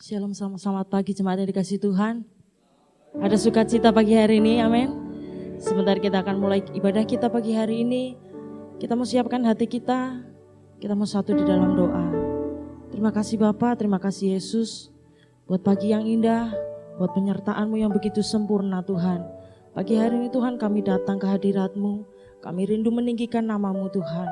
Shalom, selamat pagi jemaat yang dikasih Tuhan. Ada sukacita pagi hari ini, amin. Sebentar kita akan mulai ibadah kita pagi hari ini. Kita mau siapkan hati kita mau satu di dalam doa. Terima kasih Bapa, terima kasih Yesus, buat pagi yang indah, buat penyertaan-Mu yang begitu sempurna Tuhan. Pagi hari ini Tuhan kami datang ke hadirat-Mu, kami rindu meninggikan nama-Mu Tuhan.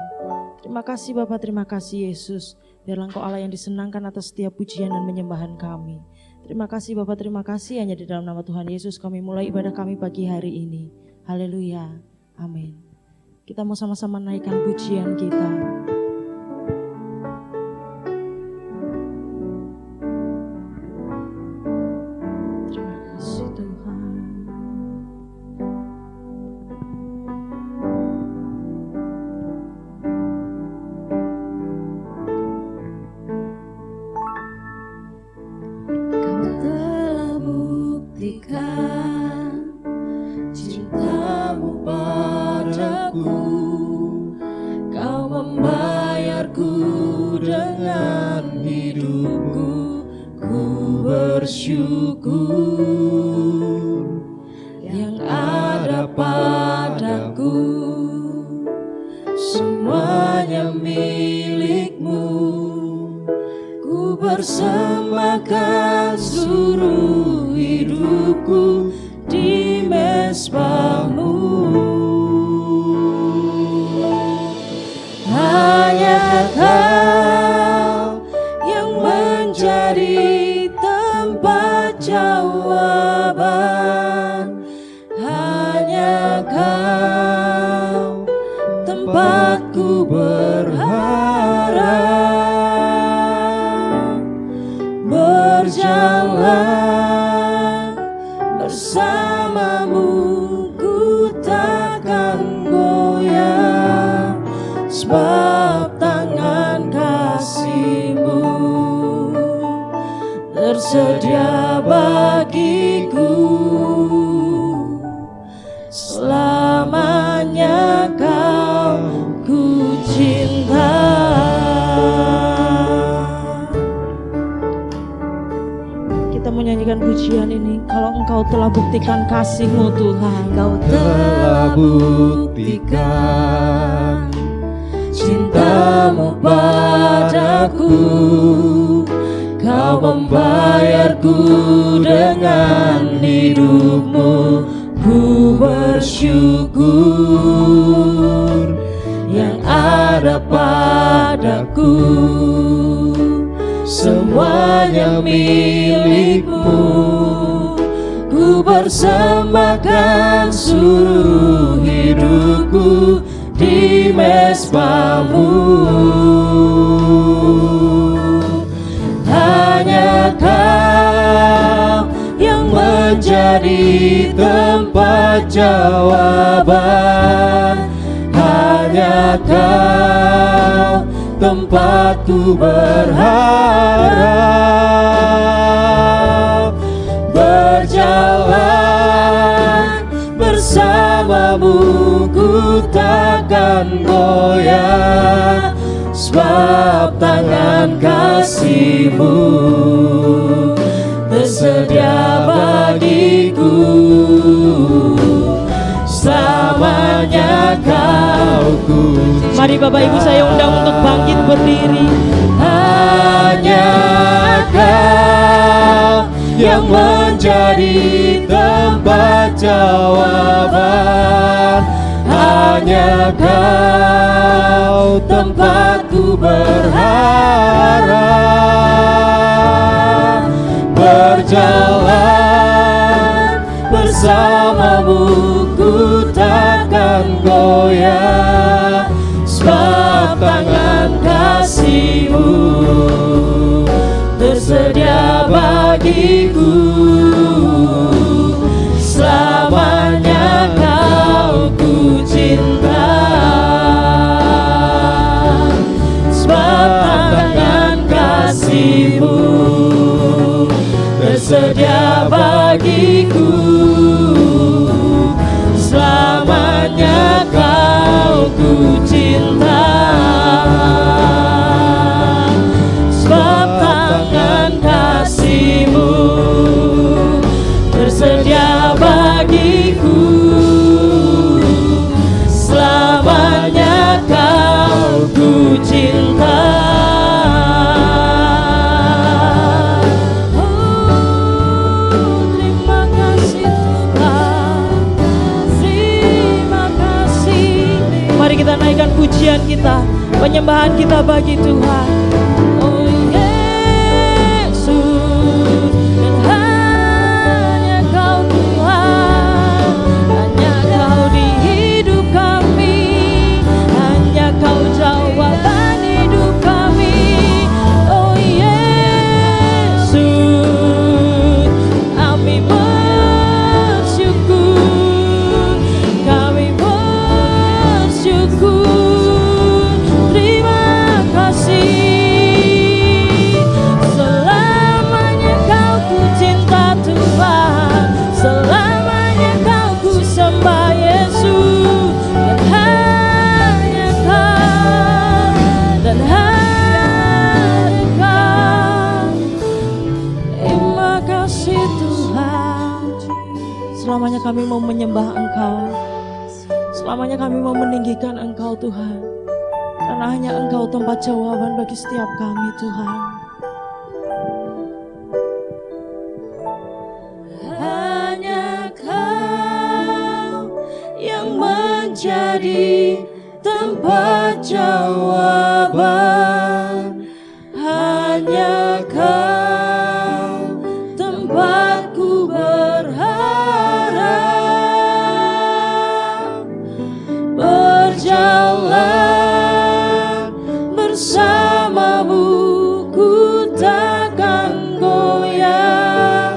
Terima kasih Bapa, terima kasih Yesus. Biarlah Engkau Allah yang disenangkan atas setiap pujian dan penyembahan kami. Terima kasih Bapak, terima kasih. Hanya di dalam nama Tuhan Yesus kami mulai ibadah kami pagi hari ini. Haleluya, amin. Kita mau sama-sama naikkan pujian kita. Terima kasih Tuhan. Cintamu padaku, Kau membayarku dengan hidupku. Ku bersyukur yang ada padaku, semuanya milik-Mu. Ku persembahkan seluruh hidupku di mezbah-Mu. Hanya Kau yang menjadi tempat jawaban. Hanya Kau tempatku berharap. Berjalan bersama-Mu ku takkan goyah, sebab tangan kasih-Mu tersedia bagiku. Selamanya Kau ku cinta. Kita menyanyikan pujian ini. Kalau Engkau telah buktikan kasih-Mu Tuhan, Kau telah buktikan cinta-Mu padaku. Kau membayarku dengan hidup-Mu. Ku bersyukur yang ada padaku, semuanya milik-Mu. Ku persembahkan seluruh hidupku di mezbah-Mu. Hanya Kau yang menjadi tempat jawaban. Hanya Kau tempatku berharap. Berjalan bersama-Mu ku takkan goyah, sebab tangan kasih-Mu tersedia bagiku. Selamanya Kau ku cinta. mari Bapak Ibu saya undang untuk bangkit berdiri. Hanya Kau yang menjadi tempat jawaban. Hanya Kau tempatku berharap. Berjalan bersama-Mu ku takkan goyah, sebab tangan kasih-Mu tersedia bagiku. Selamanya Kau ku cinta, sebab tangan kasih-Mu tersedia bagiku. Selamanya Kau ku cinta, sebab tangan kasih pujian kita, penyembahan kita bagi Tuhan. Oh Yesus, dan hanya Kau Tuhan, hanya Kau di hidup kami, hanya Kau jawaban hidup kami. Oh Yesus, kami bersyukur, kami bersyukur. Terima kasih, selamanya Kau ku cinta Tuhan, selamanya Kau ku sembah Yesus, dan hanya Kau, dan hanya Kau. Terima kasih Tuhan. Selamanya kami mau menyembah Engkau, selamanya kami mau meninggikan Engkau Tuhan, karena hanya Engkau tempat jawaban bagi setiap kami Tuhan. Hanya Kau yang menjadi tempat jawaban, hanya Kau tempatku berharap, berjalan bersamamu ku takkan goyah,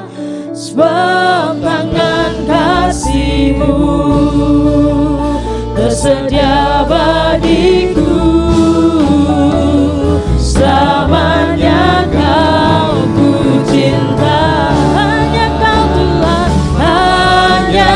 sebab tangan kasih-Mu tersedia bagiku. Selamanya Kau ku cinta, hanya Kau Tuhan, hanya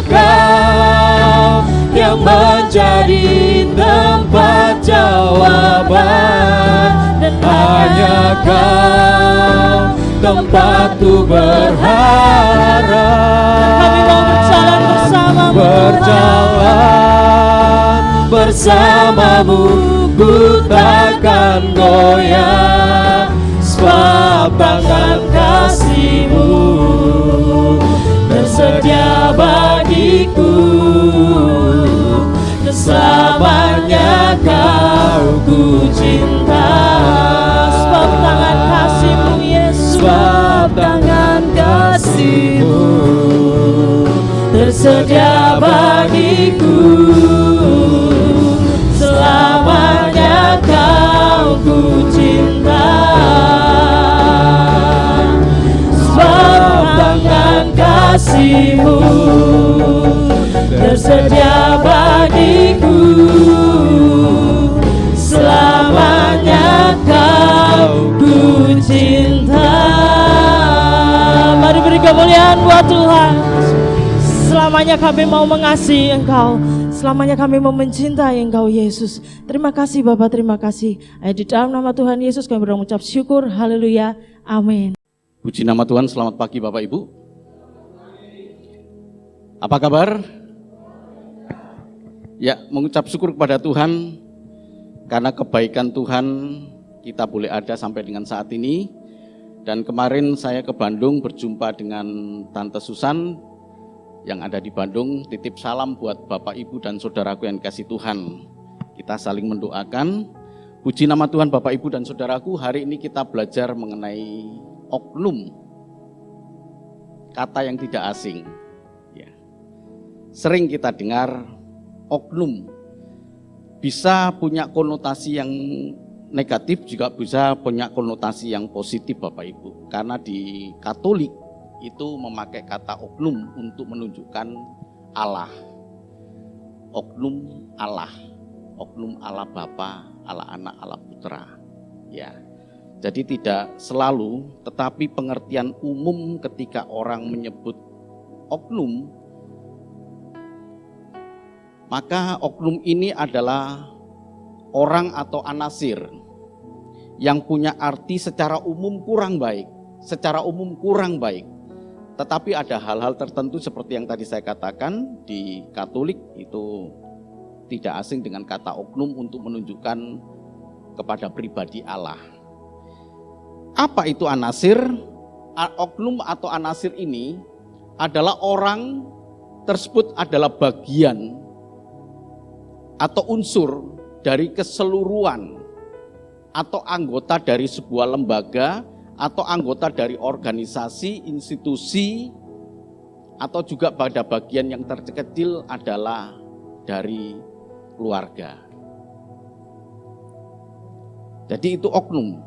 Kau yang menjadi tempat jawaban, dan hanya Kau tempatku berharap. Kami mau berjalan bersamamu, berjalan bersamamu, ku takkan goyah, sebab tangan kasih-Mu tersedia bagiku. Selamanya Kau ku cinta, sebab tangan kasih-Mu Yesus, sebab tangan kasih-Mu tersedia bagiku. Selamanya Kau ku cinta, sebab tangan kasih-Mu tersedia bagiku. Selamanya Kau ku cinta. Mari beri kemuliaan buat Tuhan. Selamanya kami mau mengasihi Engkau, selamanya kami mau mencintai Engkau Yesus. Terima kasih Bapa, terima kasih. Di dalam nama Tuhan Yesus kami mengucap syukur. Haleluya. Amin. Puji nama Tuhan. Selamat pagi Bapak Ibu. Apa kabar? Ya, mengucap syukur kepada Tuhan karena kebaikan Tuhan kita boleh ada sampai dengan saat ini. Dan kemarin saya ke Bandung berjumpa dengan Tante Susan yang ada di Bandung. Titip salam buat Bapak Ibu dan saudaraku yang kasih Tuhan. Kita saling mendoakan. Puji nama Tuhan Bapak Ibu dan saudaraku, hari ini kita belajar mengenai oknum. Kata yang tidak asing. Ya. Sering kita dengar oknum. Bisa punya konotasi yang negatif, juga bisa punya konotasi yang positif Bapak Ibu. Karena di Katolik itu memakai kata oknum untuk menunjukkan Allah. Oknum Allah. Oknum Allah Bapa, Allah Anak, Allah Putra. Ya. Jadi tidak selalu, tetapi pengertian umum ketika orang menyebut oknum, maka oknum ini adalah orang atau anasir yang punya arti secara umum kurang baik, Tetapi ada hal-hal tertentu seperti yang tadi saya katakan, di Katolik itu tidak asing dengan kata oknum untuk menunjukkan kepada pribadi Allah. Apa itu anasir? Oknum atau anasir ini adalah orang tersebut adalah bagian atau unsur dari keseluruhan atau anggota dari sebuah lembaga atau anggota dari organisasi, institusi, atau juga pada bagian yang terkecil adalah dari keluarga. Jadi itu oknum.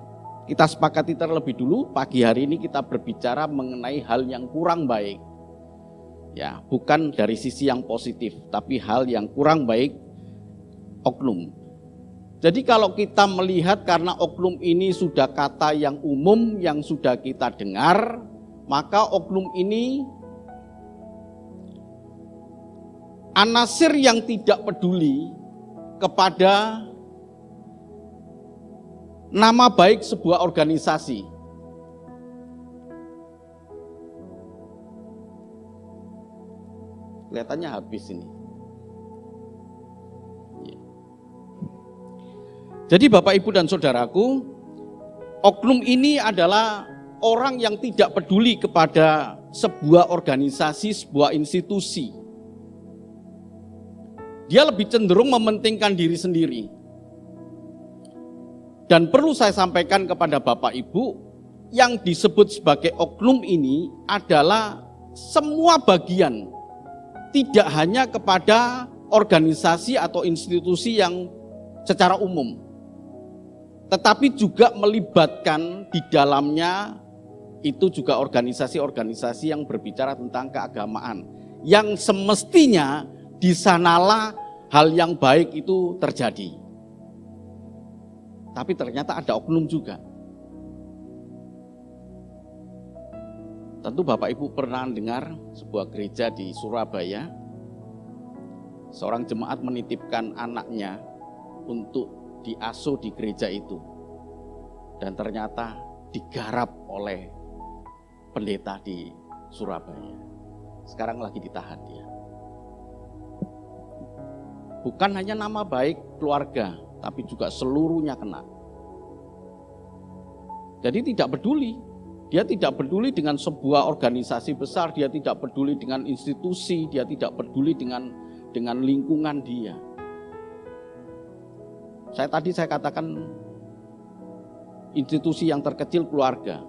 Kita sepakati terlebih dulu, pagi hari ini kita berbicara mengenai hal yang kurang baik. Ya, bukan dari sisi yang positif, tapi hal yang kurang baik, oknum. Jadi kalau kita melihat karena oknum ini sudah kata yang umum yang sudah kita dengar, maka oknum ini anasir yang tidak peduli kepada nama baik sebuah organisasi. Kelihatannya habis ini. Jadi Bapak, Ibu, dan Saudaraku, oknum ini adalah orang yang tidak peduli kepada sebuah organisasi, sebuah institusi. Dia lebih cenderung mementingkan diri sendiri. Dan perlu saya sampaikan kepada Bapak Ibu, yang disebut sebagai oknum ini adalah semua bagian, tidak hanya kepada organisasi atau institusi yang secara umum, tetapi juga melibatkan di dalamnya itu juga organisasi-organisasi yang berbicara tentang keagamaan, yang semestinya di sanalah hal yang baik itu terjadi. Tapi ternyata ada oknum juga. Tentu Bapak Ibu pernah dengar sebuah gereja di Surabaya, seorang jemaat menitipkan anaknya untuk diasuh di gereja itu. Dan ternyata digarap oleh pendeta di Surabaya. Sekarang lagi ditahan dia. Bukan hanya nama baik keluarga, tapi juga seluruhnya kena. Jadi tidak peduli. Dia tidak peduli dengan sebuah organisasi besar, dia tidak peduli dengan institusi, dia tidak peduli dengan lingkungan dia. Tadi saya katakan institusi yang terkecil keluarga.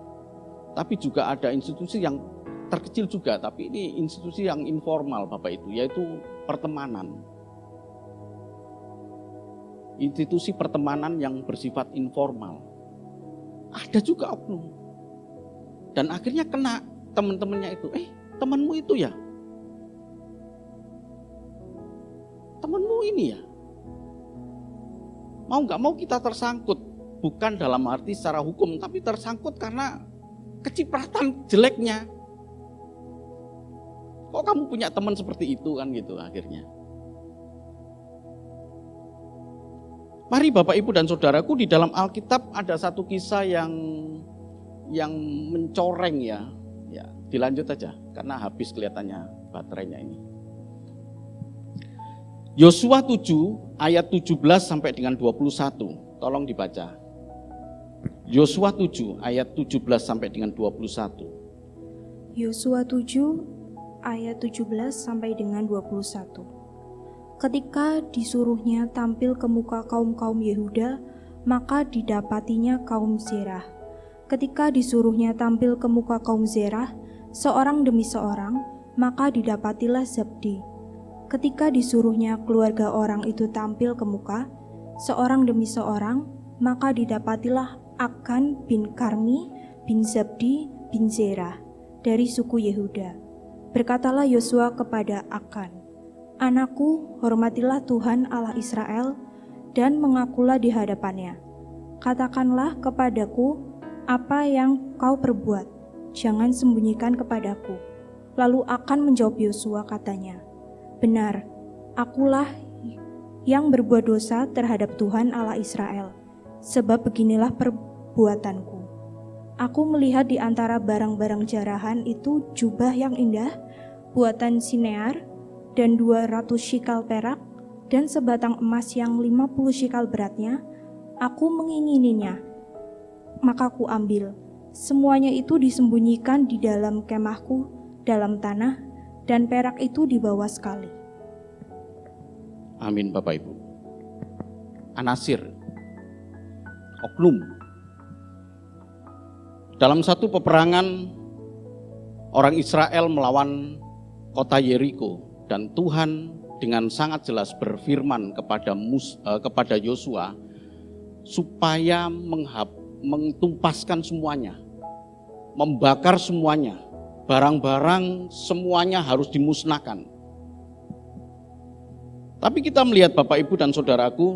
Tapi juga ada institusi yang terkecil juga, tapi ini institusi yang informal Bapak Ibu, yaitu pertemanan. Institusi pertemanan yang bersifat informal. Ada juga oknum. Dan akhirnya kena teman-temannya itu. Temanmu itu ya? Temanmu ini ya? Mau gak mau kita tersangkut. Bukan dalam arti secara hukum, tapi tersangkut karena kecipratan jeleknya. Kok kamu punya teman seperti itu kan gitu akhirnya. Mari Bapak, Ibu, dan Saudaraku, di dalam Alkitab ada satu kisah yang mencoreng ya. Dilanjut aja karena habis kelihatannya baterainya ini. Yosua 7 ayat 17 sampai dengan 21. Tolong dibaca. Yosua 7 ayat 17 sampai dengan 21. Yosua 7 ayat 17 sampai dengan 21. Ketika disuruhnya tampil ke muka kaum-kaum Yehuda, maka didapatinya kaum Zerah. Ketika disuruhnya tampil ke muka kaum Zerah, seorang demi seorang, maka didapatilah Zabdi. Ketika disuruhnya keluarga orang itu tampil ke muka, seorang demi seorang, maka didapatilah Akan bin Karmi bin Zabdi bin Zerah dari suku Yehuda. Berkatalah Yosua kepada Akan, "Anakku, hormatilah Tuhan Allah Israel dan mengakulah di hadapannya. Katakanlah kepadaku apa yang kau perbuat, jangan sembunyikan kepadaku." Lalu Akan menjawab Yosua katanya, "Benar, akulah yang berbuat dosa terhadap Tuhan Allah Israel, sebab beginilah perbuatanku. Aku melihat di antara barang-barang jarahan itu jubah yang indah, buatan Sinear, dan 200 shikal perak, dan sebatang emas yang 50 shikal beratnya. Aku mengingininya, maka ku ambil. Semuanya itu disembunyikan di dalam kemahku dalam tanah, dan perak itu dibawa sekali." Amin Bapak Ibu. anasir, oknum. Dalam satu peperangan, orang Israel melawan kota Yeriko, dan Tuhan dengan sangat jelas berfirman kepada Yosua supaya mentumpaskan semuanya, membakar semuanya, barang-barang semuanya harus dimusnahkan. Tapi kita melihat Bapak Ibu dan Saudaraku,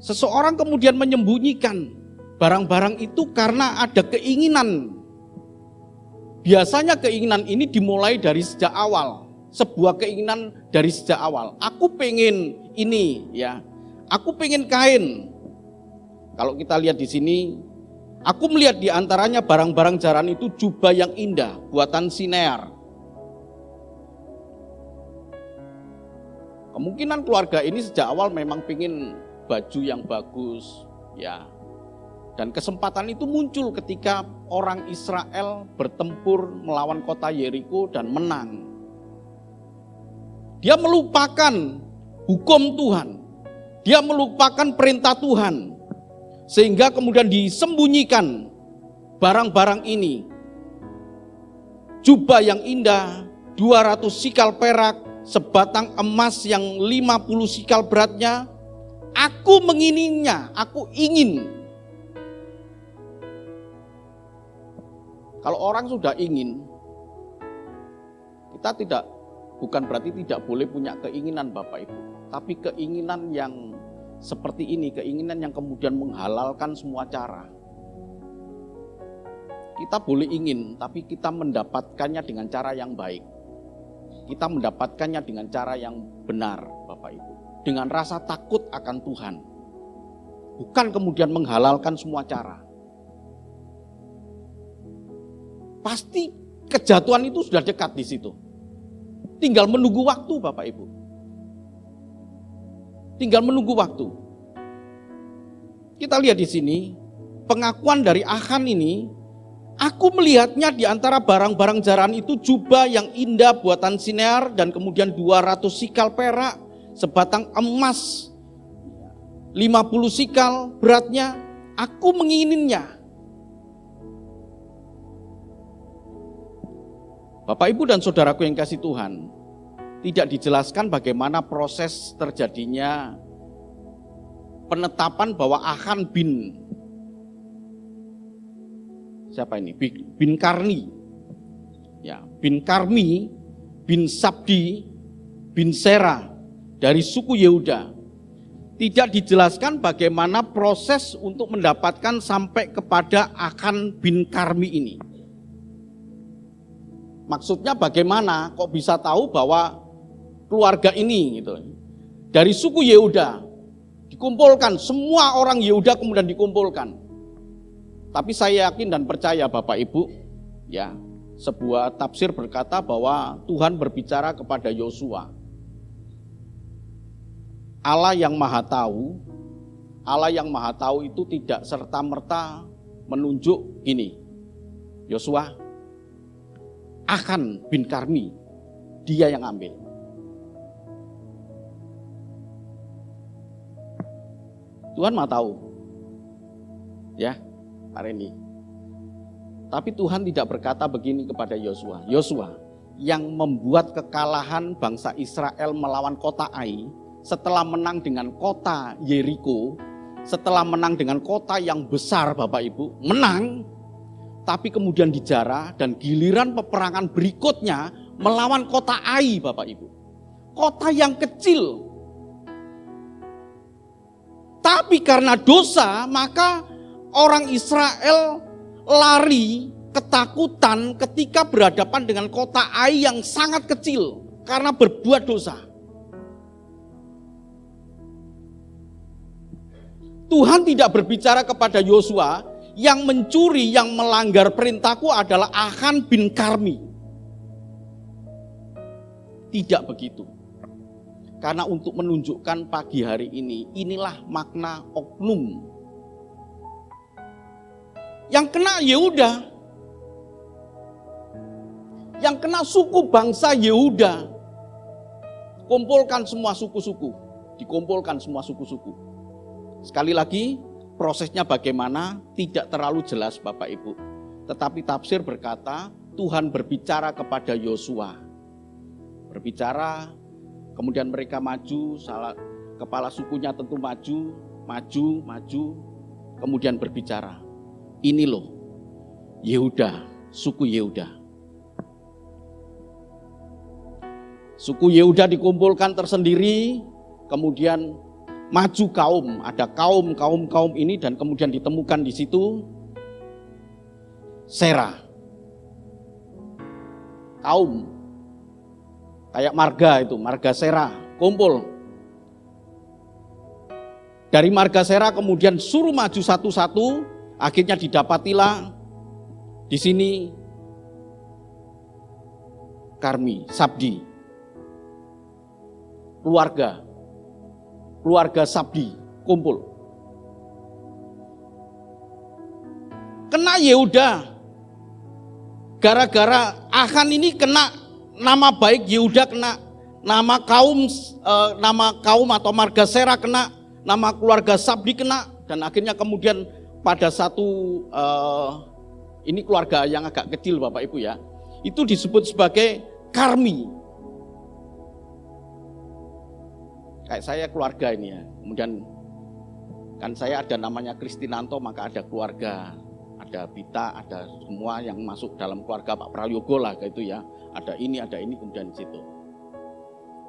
seseorang kemudian menyembunyikan barang-barang itu karena ada keinginan. Biasanya keinginan ini dimulai dari sejak awal. Sebuah keinginan dari sejak awal. Aku pengen ini, ya. Aku pengen kain. Kalau kita lihat di sini, aku melihat di antaranya barang-barang jaran itu jubah yang indah, buatan Sinear. Kemungkinan keluarga ini sejak awal memang pengen baju yang bagus, ya. Dan kesempatan itu muncul ketika orang Israel bertempur melawan kota Yeriko dan menang. Dia melupakan hukum Tuhan. Dia melupakan perintah Tuhan. Sehingga kemudian disembunyikan barang-barang ini. Jubah yang indah, 200 sikal perak, sebatang emas yang 50 sikal beratnya. Aku menginginnya, aku ingin. Kalau orang sudah ingin, kita bukan berarti tidak boleh punya keinginan Bapak Ibu. Tapi keinginan yang seperti ini, keinginan yang kemudian menghalalkan semua cara. Kita boleh ingin, tapi kita mendapatkannya dengan cara yang baik. Kita mendapatkannya dengan cara yang benar Bapak Ibu. Dengan rasa takut akan Tuhan. Bukan kemudian menghalalkan semua cara. Pasti kejatuhan itu sudah dekat di situ. Tinggal menunggu waktu Bapak Ibu. Tinggal menunggu waktu. Kita lihat di sini, pengakuan dari Achan ini, aku melihatnya di antara barang-barang jaran itu jubah yang indah buatan Sinear dan kemudian 200 sikal perak, sebatang emas 50 sikal beratnya, aku menginginnya. Bapak Ibu dan Saudaraku yang kasih Tuhan, tidak dijelaskan bagaimana proses terjadinya penetapan bahwa Achan bin Karmi, ya, bin Karmi, bin Sabdi, bin Sera dari suku Yehuda. Tidak dijelaskan bagaimana proses untuk mendapatkan sampai kepada Achan bin Karmi ini. Maksudnya bagaimana kok bisa tahu bahwa keluarga ini gitu. Dari suku Yehuda dikumpulkan, semua orang Yehuda kemudian dikumpulkan. Tapi saya yakin dan percaya Bapak Ibu, ya, sebuah tafsir berkata bahwa Tuhan berbicara kepada Yosua. Allah yang Maha Tahu itu tidak serta-merta menunjuk gini. Yosua, Achan bin Karmi, dia yang ambil. Tuhan Maha Tahu. Ya, hari ini. Tapi Tuhan tidak berkata begini kepada Yosua. Yosua, yang membuat kekalahan bangsa Israel melawan kota Ai, setelah menang dengan kota Yeriko, setelah menang dengan kota yang besar Bapak Ibu, menang, tapi kemudian dijarah dan giliran peperangan berikutnya melawan kota Ai Bapak Ibu. Kota yang kecil. Tapi karena dosa maka orang Israel lari ketakutan ketika berhadapan dengan kota Ai yang sangat kecil karena berbuat dosa. Tuhan tidak berbicara kepada Yosua, yang mencuri, yang melanggar perintahku adalah Achan bin Karmi. Tidak begitu. Karena untuk menunjukkan pagi hari ini, inilah makna oknum. Yang kena Yehuda. Yang kena suku bangsa Yehuda. kumpulkan semua suku-suku. Dikumpulkan semua suku-suku. Sekali lagi, prosesnya bagaimana tidak terlalu jelas Bapak Ibu. Tetapi tafsir berkata, Tuhan berbicara kepada Yosua. Berbicara, kemudian mereka maju, kepala sukunya tentu maju, kemudian berbicara. Ini loh, Yehuda, suku Yehuda. Suku Yehuda dikumpulkan tersendiri, kemudian maju kaum, ada kaum ini dan kemudian ditemukan di situ Serah. Kaum kayak marga Serah kumpul. Dari marga Serah kemudian suruh maju satu-satu, akhirnya didapatilah di sini Karmi, Sabdi. Keluarga Sabdi kumpul. Kena Yehuda. Gara-gara Achan ini kena nama baik Yehuda, kena nama kaum atau marga Serah kena, nama keluarga Sabdi kena, dan akhirnya kemudian pada satu ini keluarga yang agak kecil Bapak Ibu ya, itu disebut sebagai Karmi. Kayak saya keluarga ini ya, kemudian kan saya ada namanya Kristinanto, maka ada keluarga, ada Bita, ada semua yang masuk dalam keluarga Pak Prayogo lah kayak itu ya. Ada ini kemudian di situ.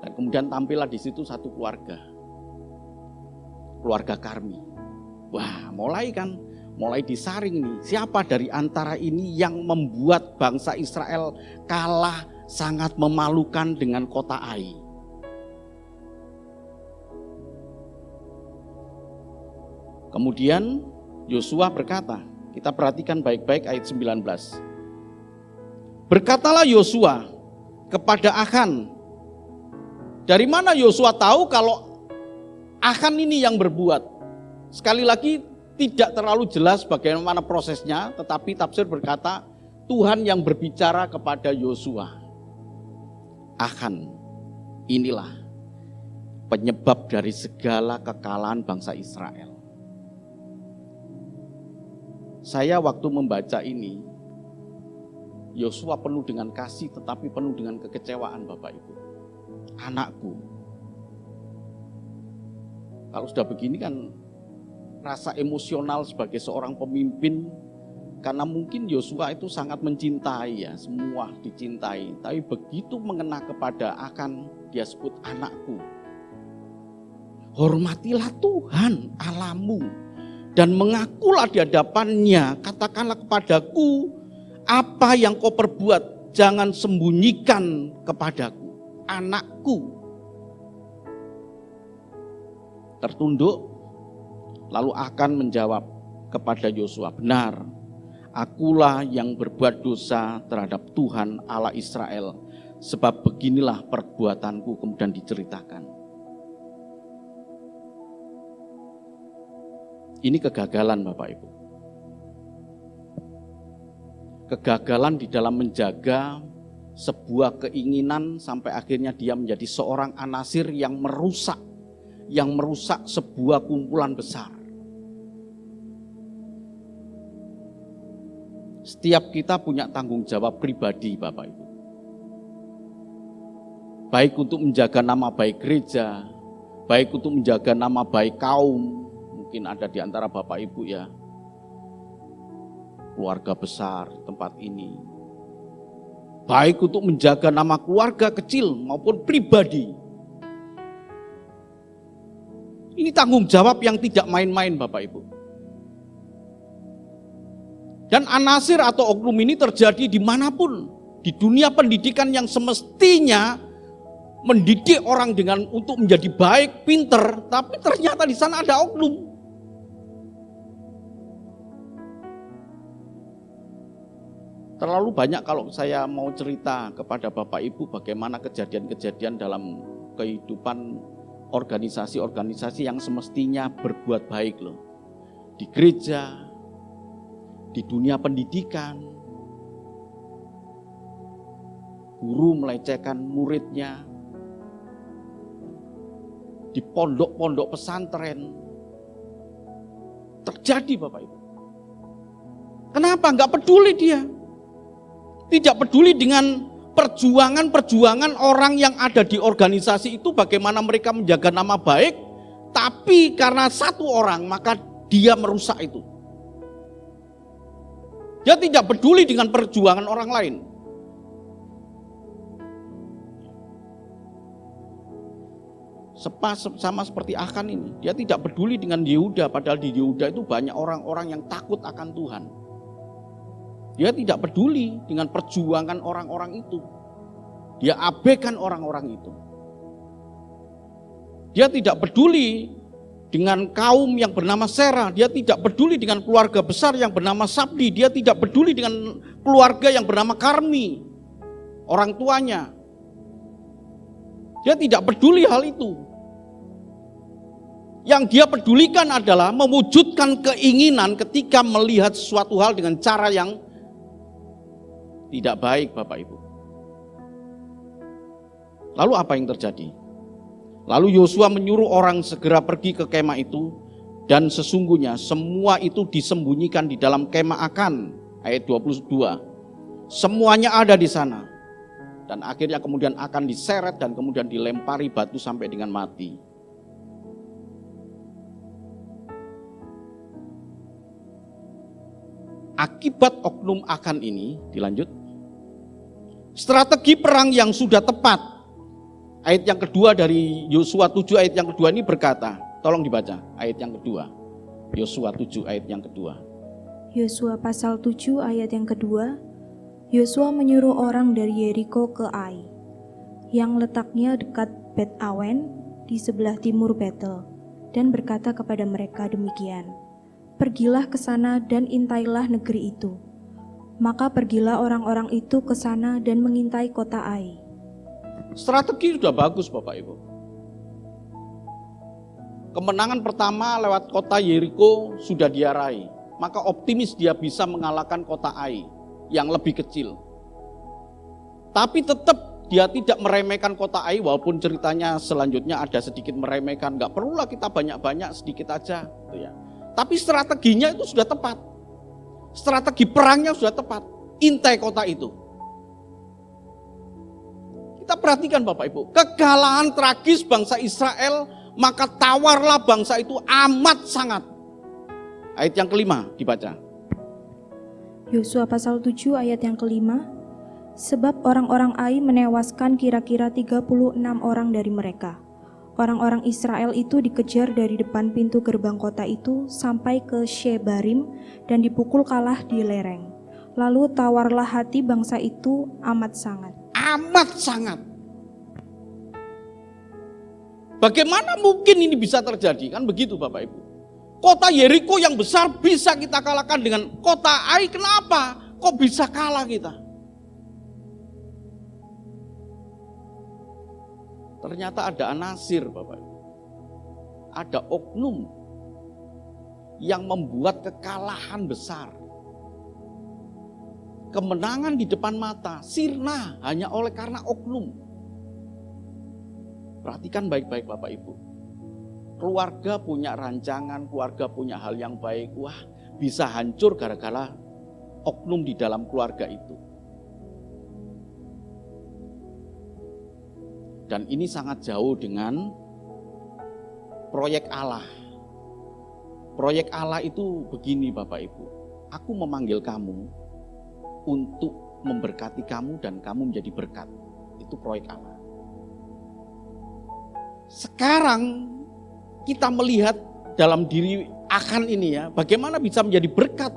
Dan kemudian tampillah di situ satu keluarga Karmi. Wah, mulai disaring nih. Siapa dari antara ini yang membuat bangsa Israel kalah sangat memalukan dengan kota Ai? Kemudian Yosua berkata, kita perhatikan baik-baik ayat 19. Berkatalah Yosua kepada Achan. Dari mana Yosua tahu kalau Achan ini yang berbuat? Sekali lagi tidak terlalu jelas bagaimana prosesnya, tetapi tafsir berkata Tuhan yang berbicara kepada Yosua. Achan, inilah penyebab dari segala kekalahan bangsa Israel. Saya waktu membaca ini, Yosua penuh dengan kasih tetapi penuh dengan kekecewaan Bapak Ibu. Anakku. Kalau sudah begini kan rasa emosional sebagai seorang pemimpin, karena mungkin Yosua itu sangat mencintai ya, semua dicintai. Tapi begitu mengena kepada Achan, dia sebut anakku. Hormatilah Tuhan Allahmu dan mengakulah di hadapannya, katakanlah kepadaku apa yang kau perbuat, jangan sembunyikan kepadaku, anakku. Tertunduk. Lalu Achan menjawab kepada Yosua, benar, akulah yang berbuat dosa terhadap Tuhan Allah Israel, sebab beginilah perbuatanku. Kemudian diceritakan. Ini kegagalan Bapak Ibu. Kegagalan di dalam menjaga sebuah keinginan sampai akhirnya dia menjadi seorang anasir yang merusak sebuah kumpulan besar. Setiap kita punya tanggung jawab pribadi Bapak Ibu. Baik untuk menjaga nama baik gereja, baik untuk menjaga nama baik kaum. Mungkin ada di antara Bapak Ibu ya, keluarga besar tempat ini. Baik untuk menjaga nama keluarga kecil maupun pribadi. Ini tanggung jawab yang tidak main-main Bapak Ibu. Dan anasir atau oknum ini terjadi dimanapun. Di dunia pendidikan yang semestinya mendidik orang untuk menjadi baik, pinter, tapi ternyata di sana ada oknum. Terlalu banyak kalau saya mau cerita kepada Bapak Ibu bagaimana kejadian-kejadian dalam kehidupan organisasi-organisasi yang semestinya berbuat baik loh. Di gereja, di dunia pendidikan, guru melecehkan muridnya, di pondok-pondok pesantren. Terjadi Bapak Ibu. Kenapa? Enggak peduli dia. Tidak peduli dengan perjuangan orang yang ada di organisasi itu, bagaimana mereka menjaga nama baik, tapi karena satu orang maka dia merusak itu. Dia tidak peduli dengan perjuangan orang lain. Sama seperti Akan ini, dia tidak peduli dengan Yehuda, padahal di Yehuda itu banyak orang-orang yang takut akan Tuhan. Dia tidak peduli dengan perjuangan orang-orang itu. Dia abaikan orang-orang itu. Dia tidak peduli dengan kaum yang bernama Serah. Dia tidak peduli dengan keluarga besar yang bernama Sabdi. Dia tidak peduli dengan keluarga yang bernama Karmi, orang tuanya. Dia tidak peduli hal itu. Yang dia pedulikan adalah mewujudkan keinginan ketika melihat sesuatu hal dengan cara yang tidak baik, Bapak Ibu. Lalu apa yang terjadi? Lalu Yosua menyuruh orang segera pergi ke kemah itu, dan sesungguhnya semua itu disembunyikan di dalam kemah Akan, ayat 22. Semuanya ada di sana. Dan akhirnya kemudian Akan diseret dan kemudian dilempari batu sampai dengan mati. Akibat oknum Akan ini, dilanjut, strategi perang yang sudah tepat. Ayat yang kedua dari Yosua 7 ayat yang kedua ini berkata, tolong dibaca ayat yang kedua. Yosua 7 ayat yang kedua. Yosua pasal 7 ayat yang kedua. Yosua menyuruh orang dari Yeriko ke Ai, yang letaknya dekat Bet Awen di sebelah timur Betel, dan berkata kepada mereka demikian, pergilah ke sana dan intailah negeri itu. Maka pergilah orang-orang itu ke sana dan mengintai kota Ai. Strategi sudah bagus Bapak Ibu. Kemenangan pertama lewat kota Yeriko sudah dia raih. Maka optimis dia bisa mengalahkan kota Ai yang lebih kecil. Tapi tetap dia tidak meremehkan kota Ai, walaupun ceritanya selanjutnya ada sedikit meremehkan. Gak perlulah kita banyak-banyak, sedikit aja. Gitu ya. Tapi strateginya itu sudah tepat. Strategi perangnya sudah tepat. Intai kota itu. Kita perhatikan Bapak Ibu, kekalahan tragis bangsa Israel, maka tawarlah bangsa itu amat sangat. Ayat yang kelima dibaca. Yosua pasal 7 ayat yang kelima. Sebab orang-orang Ai menewaskan kira-kira 36 orang dari mereka. Orang-orang Israel itu dikejar dari depan pintu gerbang kota itu sampai ke Shebarim dan dipukul kalah di lereng. Lalu tawarlah hati bangsa itu amat sangat. Amat sangat. Bagaimana mungkin ini bisa terjadi? Kan begitu Bapak Ibu. Kota Yeriko yang besar bisa kita kalahkan dengan kota Ai. Kenapa? Kok bisa kalah kita? Ternyata ada anasir Bapak Ibu. Ada oknum yang membuat kekalahan besar. Kemenangan di depan mata sirna hanya oleh karena oknum. Perhatikan baik-baik Bapak Ibu. Keluarga punya rancangan, keluarga punya hal yang baik. Wah, bisa hancur gara-gara oknum di dalam keluarga itu. Dan ini sangat jauh dengan proyek Allah. Proyek Allah itu begini Bapak Ibu. Aku memanggil kamu untuk memberkati kamu dan kamu menjadi berkat. Itu proyek Allah. Sekarang kita melihat dalam diri Akan ini ya, bagaimana bisa menjadi berkat.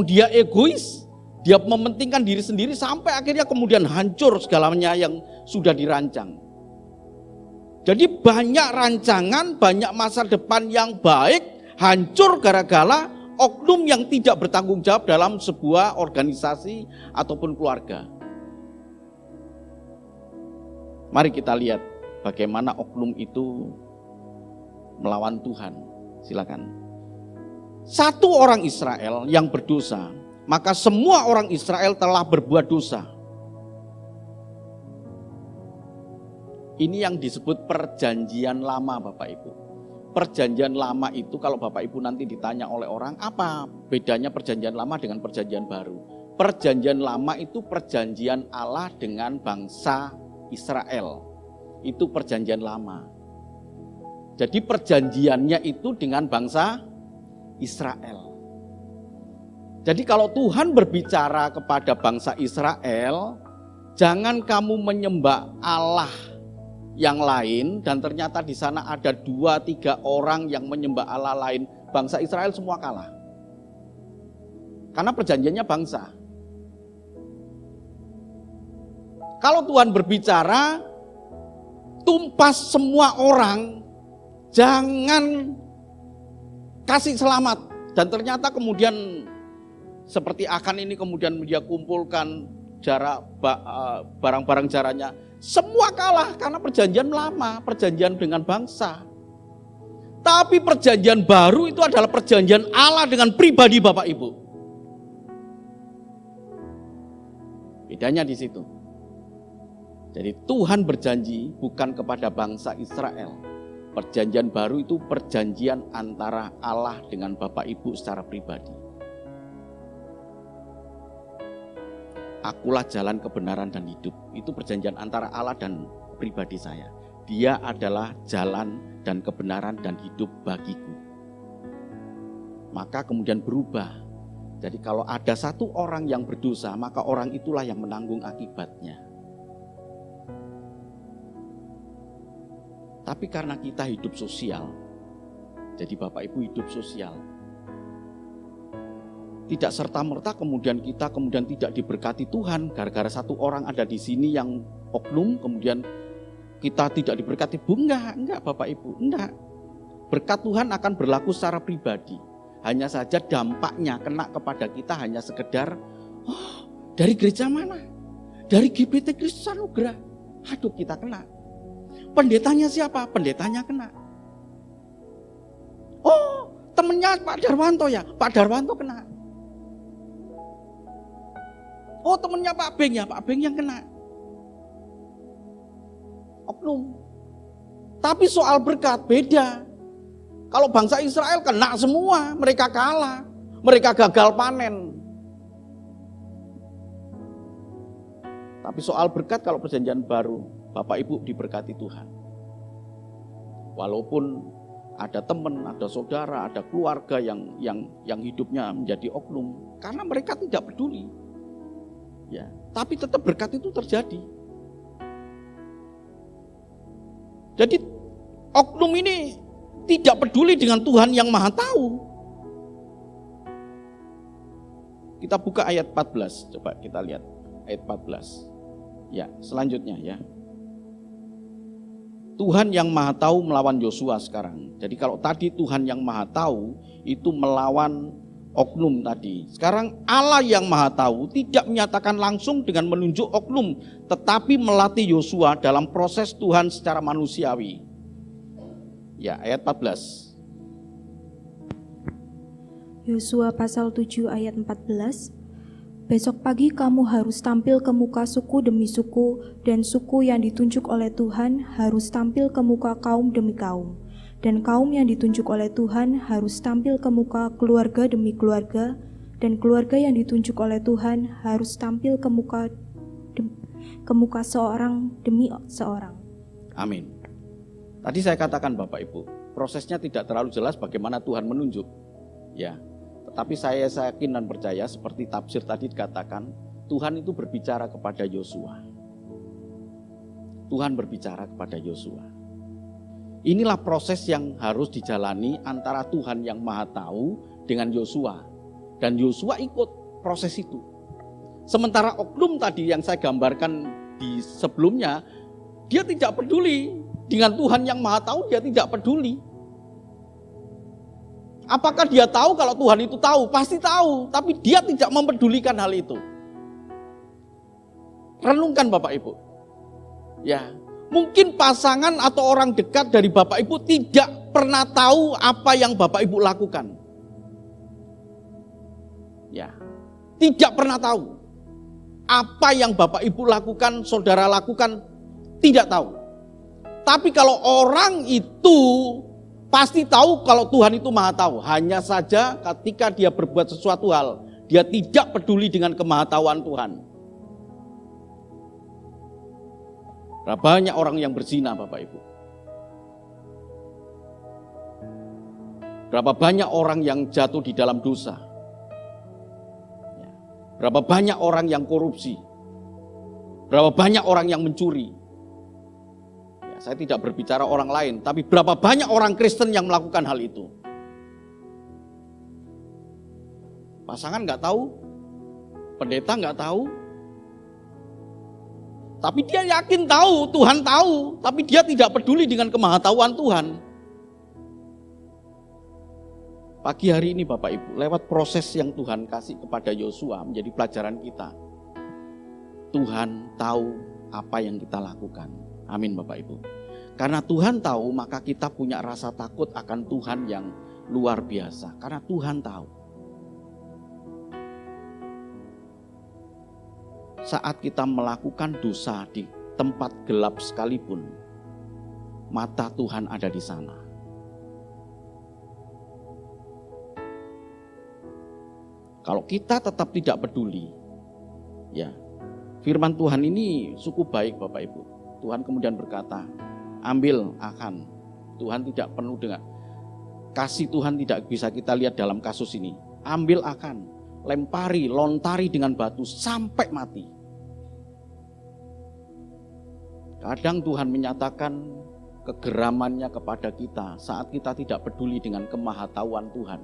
Dia egois, dia mementingkan diri sendiri sampai akhirnya kemudian hancur segalanya yang sudah dirancang. Jadi banyak rancangan, banyak masa depan yang baik hancur gara-gara oknum yang tidak bertanggung jawab dalam sebuah organisasi ataupun keluarga. Mari kita lihat bagaimana oknum itu melawan Tuhan. Silakan. Satu orang Israel yang berdosa, maka semua orang Israel telah berbuat dosa. Ini yang disebut perjanjian lama Bapak Ibu. Perjanjian lama itu kalau Bapak Ibu nanti ditanya oleh orang, apa bedanya perjanjian lama dengan perjanjian baru? Perjanjian lama itu perjanjian Allah dengan bangsa Israel. Itu perjanjian lama. Jadi perjanjiannya itu dengan bangsa Israel. Jadi kalau Tuhan berbicara kepada bangsa Israel, jangan kamu menyembah Allah yang lain dan ternyata di sana ada 2-3 orang yang menyembah Allah lain, bangsa Israel semua kalah. Karena perjanjiannya bangsa. Kalau Tuhan berbicara, tumpas semua orang, jangan kasih selamat. Dan ternyata kemudian seperti Akan ini kemudian dia kumpulkan barang-barang jaranya. Semua kalah karena perjanjian lama, perjanjian dengan bangsa. Tapi perjanjian baru itu adalah perjanjian Allah dengan pribadi Bapak Ibu. Bedanya di situ. Jadi Tuhan berjanji bukan kepada bangsa Israel. Perjanjian baru itu perjanjian antara Allah dengan Bapak Ibu secara pribadi. Akulah jalan kebenaran dan hidup. Itu perjanjian antara Allah dan pribadi saya. Dia adalah jalan dan kebenaran dan hidup bagiku. Maka kemudian berubah. Jadi kalau ada satu orang yang berdosa, maka orang itulah yang menanggung akibatnya. Tapi karena kita hidup sosial, jadi Bapak Ibu hidup sosial, tidak serta-merta kemudian kita tidak diberkati Tuhan gara-gara satu orang ada di sini yang oknum, kemudian kita tidak diberkati. Enggak Bapak Ibu, enggak. Berkat Tuhan akan berlaku secara pribadi. Hanya saja dampaknya kena kepada kita hanya sekedar, dari gereja mana? Dari GBT Kristus Anugerah. Aduh, kita kena. Pendetanya siapa? Pendetanya kena. Oh, temennya Pak Darwanto ya? Pak Darwanto kena. Oh, temennya Pak Beng ya? Pak Beng yang kena. Oknum. Tapi soal berkat beda. Kalau bangsa Israel kena semua, mereka kalah. Mereka gagal panen. Tapi soal berkat kalau perjanjian baru, Bapak Ibu diberkati Tuhan. Walaupun ada teman, ada saudara, ada keluarga yang hidupnya menjadi oknum, karena mereka tidak peduli. Ya, tapi tetap berkat itu terjadi. Jadi oknum ini tidak peduli dengan Tuhan yang Maha Tahu. Kita buka ayat 14, coba kita lihat ayat 14. Ya, selanjutnya ya. Tuhan yang Maha Tahu melawan Yosua sekarang. Jadi kalau tadi Tuhan yang Maha Tahu itu melawan oknum tadi. Sekarang Allah yang Maha Tahu tidak menyatakan langsung dengan menunjuk oknum, tetapi melatih Yosua dalam proses Tuhan secara manusiawi. Ya, ayat 14. Yosua pasal 7 ayat 14. Besok pagi kamu harus tampil ke muka suku demi suku, dan suku yang ditunjuk oleh Tuhan harus tampil ke muka kaum demi kaum. Dan kaum yang ditunjuk oleh Tuhan harus tampil ke muka keluarga demi keluarga, dan keluarga yang ditunjuk oleh Tuhan harus tampil ke muka seorang demi seorang. Amin. Tadi saya katakan Bapak Ibu, prosesnya tidak terlalu jelas bagaimana Tuhan menunjuk. Ya, tetapi saya yakin dan percaya seperti tafsir tadi dikatakan, Tuhan itu berbicara kepada Yosua. Tuhan berbicara kepada Yosua. Inilah proses yang harus dijalani antara Tuhan yang Maha Tahu dengan Yosua. Dan Yosua ikut proses itu. Sementara oknum tadi yang saya gambarkan di sebelumnya, dia tidak peduli. Dengan Tuhan yang Maha Tahu dia tidak peduli. Apakah dia tahu kalau Tuhan itu tahu? Pasti tahu, tapi dia tidak mempedulikan hal itu. Renungkan Bapak Ibu. Ya, mungkin pasangan atau orang dekat dari Bapak Ibu tidak pernah tahu apa yang Bapak Ibu lakukan. Ya, tidak pernah tahu. Apa yang Bapak Ibu lakukan, saudara lakukan, tidak tahu. Tapi kalau orang itu pasti tahu kalau Tuhan itu maha tahu. Hanya saja ketika dia berbuat sesuatu hal, dia tidak peduli dengan kemahatauan Tuhan. Berapa banyak orang yang berzina Bapak Ibu. Berapa banyak orang yang jatuh di dalam dosa. Berapa banyak orang yang korupsi. Berapa banyak orang yang mencuri. Ya, saya tidak berbicara orang lain, tapi berapa banyak orang Kristen yang melakukan hal itu. Pasangan nggak tahu, pendeta nggak tahu, tapi dia yakin tahu, Tuhan tahu, tapi dia tidak peduli dengan kemahatauan Tuhan. Pagi hari ini Bapak Ibu, lewat proses yang Tuhan kasih kepada Yosua menjadi pelajaran kita. Tuhan tahu apa yang kita lakukan. Amin Bapak Ibu. Karena Tuhan tahu, maka kita punya rasa takut akan Tuhan yang luar biasa. Karena Tuhan tahu. Saat kita melakukan dosa di tempat gelap sekalipun, mata Tuhan ada di sana. Kalau kita tetap tidak peduli, ya, firman Tuhan ini cukup baik Bapak Ibu. Tuhan kemudian berkata, ambil akan. Tuhan tidak penuh dengan kasih Tuhan, tidak bisa kita lihat dalam kasus ini. Ambil akan, lempari, lontari dengan batu sampai mati. Kadang Tuhan menyatakan kegeramannya kepada kita saat kita tidak peduli dengan kemahatauan Tuhan.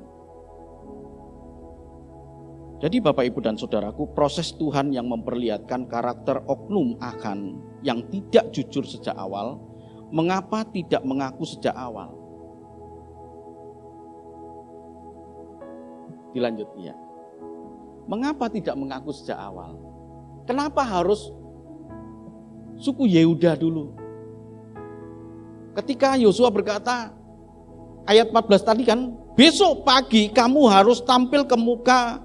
Jadi Bapak Ibu dan Saudaraku, proses Tuhan yang memperlihatkan karakter oknum akan yang tidak jujur sejak awal, mengapa tidak mengaku sejak awal? Dilanjut ya. Mengapa tidak mengaku sejak awal? Kenapa harus suku Yehuda dulu? Ketika Yosua berkata, ayat 14 tadi kan, besok pagi kamu harus tampil ke muka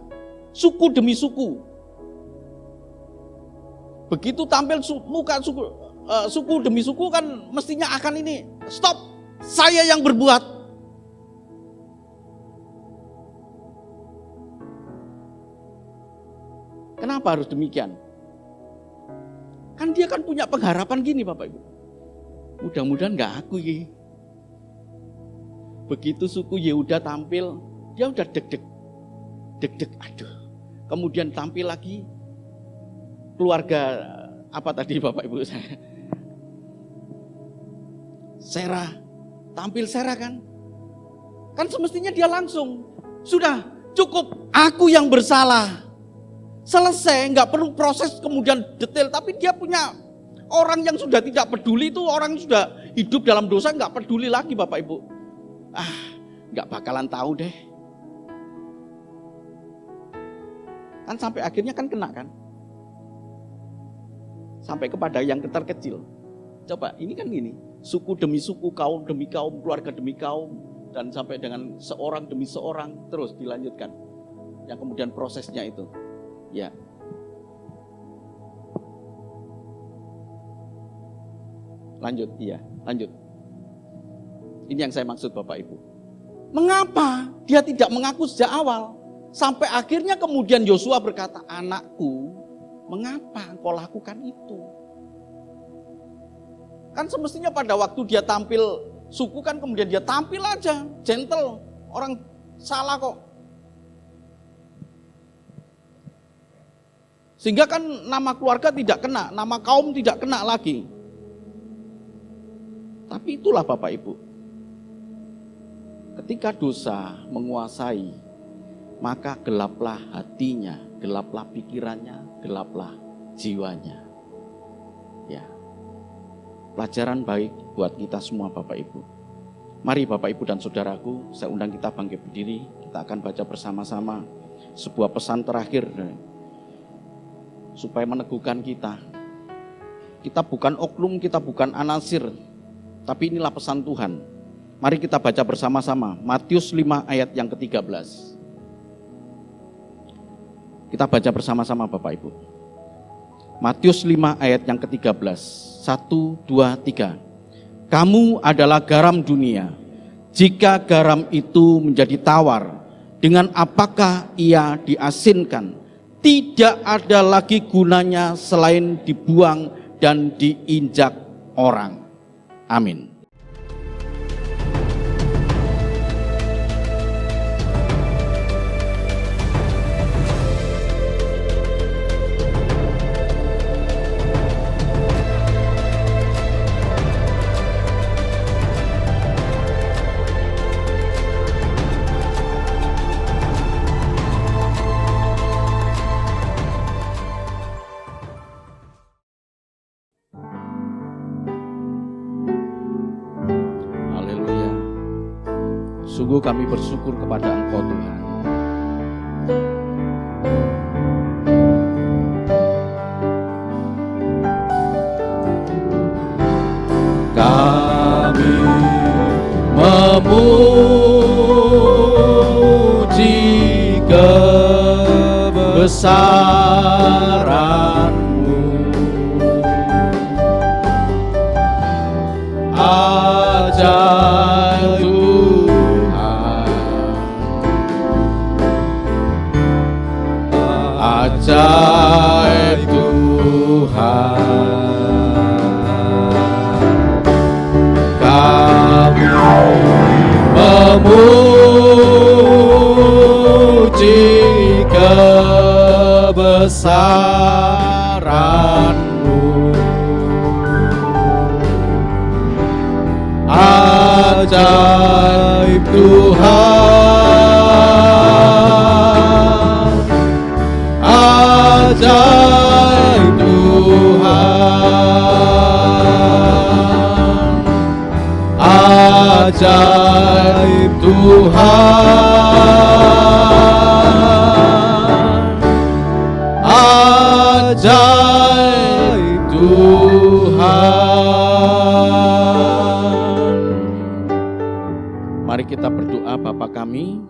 suku demi suku. Begitu tampil muka suku demi suku kan mestinya akan ini, stop, saya yang berbuat. Kenapa harus demikian? Kan dia kan punya pengharapan gini Bapak Ibu. Mudah-mudahan gak aku ini. Begitu suku Yehuda tampil, dia udah deg-deg, aduh. Kemudian tampil lagi keluarga apa tadi Bapak Ibu saya? Serah, tampil Serah kan? Kan semestinya dia langsung, sudah cukup, aku yang bersalah. Selesai, nggak perlu proses kemudian detail, tapi dia punya orang yang sudah tidak peduli itu, orang yang sudah hidup dalam dosa nggak peduli lagi Bapak Ibu. Nggak bakalan tahu deh. Kan sampai akhirnya kan kena kan. Sampai kepada yang terkecil. Coba ini kan gini, suku demi suku, kaum demi kaum, keluarga demi kaum, dan sampai dengan seorang demi seorang, terus dilanjutkan. Yang kemudian prosesnya itu. Ya. Lanjut, iya, lanjut. Ini yang saya maksud Bapak Ibu. Mengapa dia tidak mengaku sejak awal? Sampai akhirnya kemudian Yosua berkata, anakku, mengapa engkau lakukan itu? Kan semestinya pada waktu dia tampil suku kan kemudian dia tampil aja, gentle, orang salah kok. Sehingga kan nama keluarga tidak kena, nama kaum tidak kena lagi. Tapi itulah Bapak Ibu. Ketika dosa menguasai, maka gelaplah hatinya, gelaplah pikirannya, gelaplah jiwanya. Ya. Pelajaran baik buat kita semua Bapak Ibu. Mari Bapak Ibu dan Saudaraku, saya undang kita bangkit berdiri, kita akan baca bersama-sama sebuah pesan terakhir supaya meneguhkan kita. Kita bukan oknum, kita bukan anasir, tapi inilah pesan Tuhan. Mari kita baca bersama-sama Matius 5 ayat yang ke-13. Kita baca bersama-sama Bapak Ibu. Matius 5 ayat yang ke-13. 1, 2, 3. Kamu adalah garam dunia. Jika garam itu menjadi tawar, dengan apakah ia diasinkan? Tidak ada lagi gunanya selain dibuang dan diinjak orang. Amin. Sungguh kami bersyukur kepada Engkau Tuhan. Kami memuji kebesaran-Mu. Ajaib ajaib Tuhan, kami memuji kebesaran-Mu. Ajaib Tuhan, ajaib Tuhan, ajaib Tuhan, ajaib Tuhan. Mari kita berdoa Bapa kami,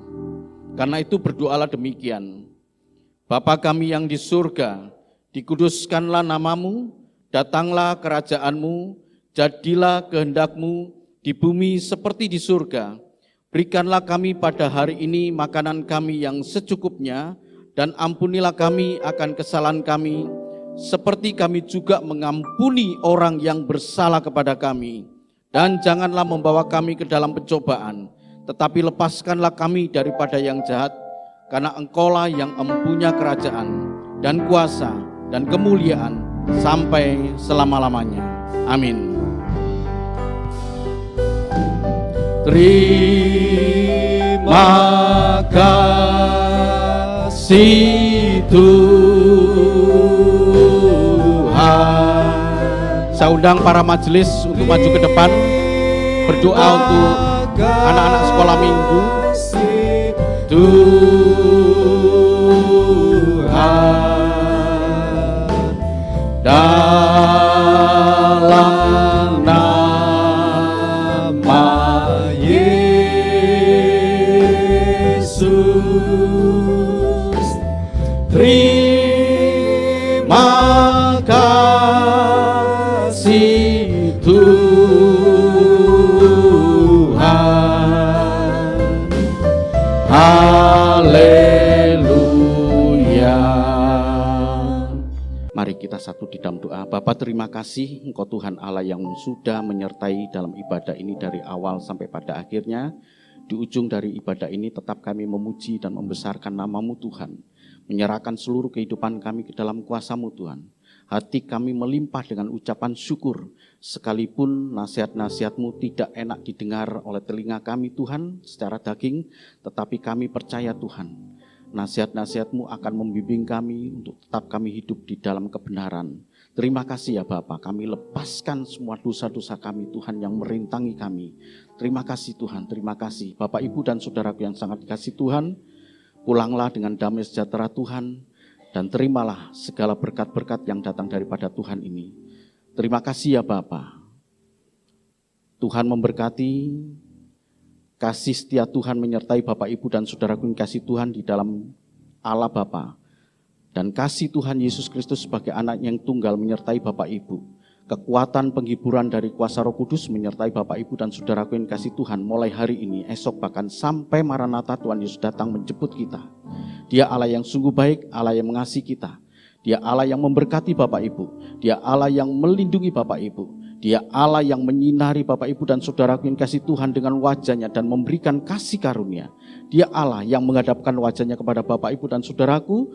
karena itu berdoalah demikian. Bapa kami yang di surga, dikuduskanlah namamu, datanglah kerajaan-Mu, jadilah kehendak-Mu di bumi seperti di surga. Berikanlah kami pada hari ini makanan kami yang secukupnya, dan ampunilah kami akan kesalahan kami, seperti kami juga mengampuni orang yang bersalah kepada kami. Dan janganlah membawa kami ke dalam pencobaan, tetapi lepaskanlah kami daripada yang jahat, karena Engkaulah yang mempunyai kerajaan dan kuasa dan kemuliaan sampai selama-lamanya. Amin. Terima kasih Tuhan. Saya undang para majelis untuk maju ke depan, berdoa untuk anak-anak sekolah minggu. Tuhan, dalam nama Yesus, terima kasih Tuhan. Haleluya. Mari kita satu di dalam doa. Bapa, terima kasih Engkau Tuhan Allah yang sudah menyertai dalam ibadah ini dari awal sampai pada akhirnya. Di ujung dari ibadah ini tetap kami memuji dan membesarkan nama-Mu Tuhan. Menyerahkan seluruh kehidupan kami ke dalam kuasa-Mu Tuhan. Hati kami melimpah dengan ucapan syukur, sekalipun nasihat-nasihat-Mu tidak enak didengar oleh telinga kami Tuhan secara daging, tetapi kami percaya Tuhan, nasihat-nasihat-Mu akan membimbing kami untuk tetap kami hidup di dalam kebenaran. Terima kasih ya Bapa, kami lepaskan semua dosa-dosa kami Tuhan yang merintangi kami. Terima kasih Tuhan, terima kasih. Bapak, Ibu, dan saudaraku yang sangat dikasihi Tuhan, pulanglah dengan damai sejahtera Tuhan, dan terimalah segala berkat-berkat yang datang daripada Tuhan ini. Terima kasih ya Bapa. Tuhan memberkati, kasih setia Tuhan menyertai Bapak, Ibu, dan saudaraku yang kasih Tuhan di dalam Allah Bapa. Dan kasih Tuhan Yesus Kristus sebagai anak yang tunggal menyertai Bapak, Ibu. kekuatan penghiburan dari kuasa Roh Kudus menyertai Bapak Ibu dan saudaraku yang kasih Tuhan mulai hari ini, esok bahkan sampai Maranatha Tuhan Yesus datang menjemput kita. Dia Allah yang sungguh baik, Allah yang mengasihi kita. Dia Allah yang memberkati Bapak Ibu. Dia Allah yang melindungi Bapak Ibu. Dia Allah yang menyinari Bapak Ibu dan saudaraku yang kasih Tuhan dengan wajahnya dan memberikan kasih karunia. Dia Allah yang menghadapkan wajahnya kepada Bapak Ibu dan saudaraku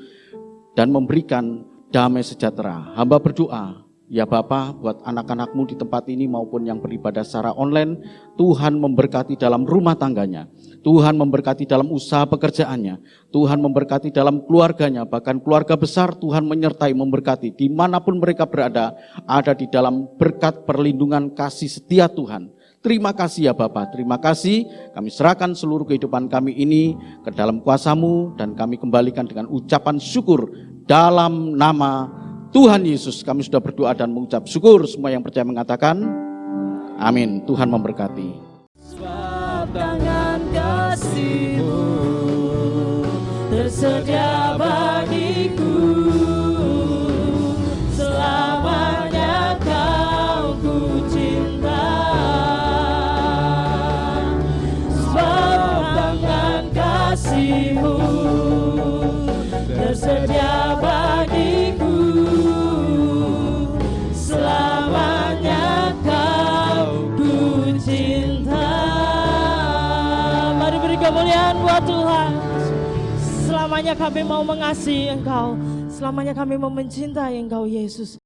dan memberikan damai sejahtera. Hamba berdoa, ya Bapa, buat anak-anakmu di tempat ini maupun yang beribadah secara online, Tuhan memberkati dalam rumah tangganya, Tuhan memberkati dalam usaha pekerjaannya, Tuhan memberkati dalam keluarganya, bahkan keluarga besar Tuhan menyertai, memberkati dimanapun mereka berada, ada di dalam berkat perlindungan kasih setia Tuhan. Terima kasih ya Bapa, terima kasih. Kami serahkan seluruh kehidupan kami ini ke dalam kuasa-Mu dan kami kembalikan dengan ucapan syukur dalam nama Tuhan Yesus. Kami sudah berdoa dan mengucap syukur. Semua yang percaya mengatakan amin. Tuhan memberkati. Sebab tangan kasih-Mu tersedia bagiku, selamanya Kau ku cinta. Sebab tangan kasih-Mu tersedia bagiku, selamanya Kau ku cinta. Mari beri kemuliaan buat Tuhan. Selamanya kami mau mengasihi Engkau. Selamanya kami mau mencintai Engkau Yesus.